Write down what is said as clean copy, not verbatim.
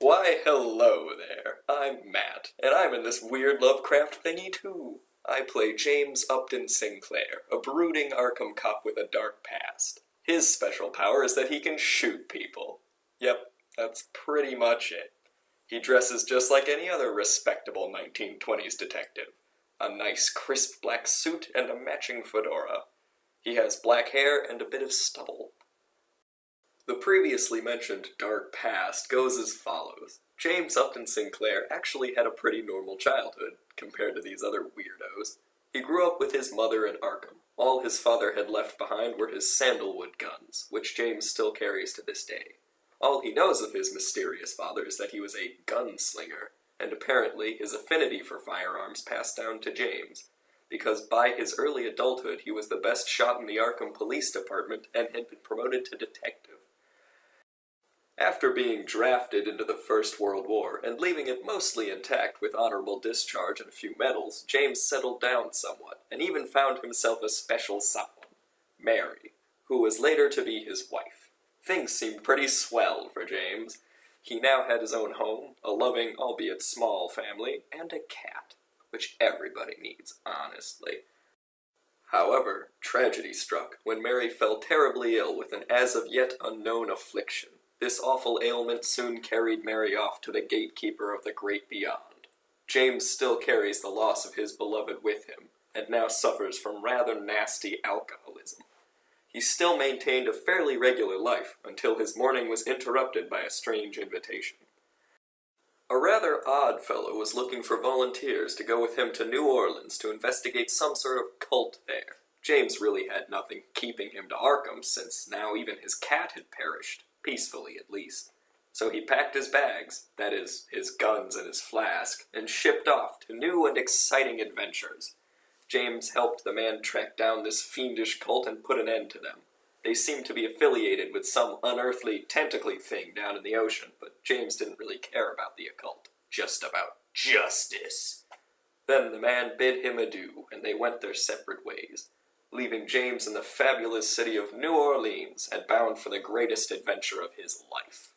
Why, hello there. I'm Matt, and I'm in this weird Lovecraft thingy too. I play James Upton Sinclair, a brooding Arkham cop with a dark past. His special power is that he can shoot people. Yep, that's pretty much it. He dresses just like any other respectable 1920s detective. A nice crisp black suit and a matching fedora. He has black hair and a bit of stubble. The previously mentioned dark past goes as follows. James Upton Sinclair actually had a pretty normal childhood, compared to these other weirdos. He grew up with his mother in Arkham. All his father had left behind were his sandalwood guns, which James still carries to this day. All he knows of his mysterious father is that he was a gunslinger, and apparently his affinity for firearms passed down to James, because by his early adulthood he was the best shot in the Arkham Police Department and had been promoted to detective. After being drafted into the First World War and leaving it mostly intact with honorable discharge and a few medals, James settled down somewhat, and even found himself a special someone, Mary, who was later to be his wife. Things seemed pretty swell for James. He now had his own home, a loving, albeit small family, and a cat, which everybody needs, honestly. However, tragedy struck when Mary fell terribly ill with an as-of-yet unknown affliction. This awful ailment soon carried Mary off to the gatekeeper of the great beyond. James still carries the loss of his beloved with him, and now suffers from rather nasty alcoholism. He still maintained a fairly regular life until his morning was interrupted by a strange invitation. A rather odd fellow was looking for volunteers to go with him to New Orleans to investigate some sort of cult there. James really had nothing keeping him to Arkham, since now even his cat had perished. Peacefully, at least. So he packed his bags, that is, his guns and his flask, and shipped off to new and exciting adventures. James helped the man track down this fiendish cult and put an end to them. They seemed to be affiliated with some unearthly, tentacly thing down in the ocean, but James didn't really care about the occult. Just about justice. Then the man bid him adieu, and they went their separate ways, leaving James in the fabulous city of New Orleans and bound for the greatest adventure of his life.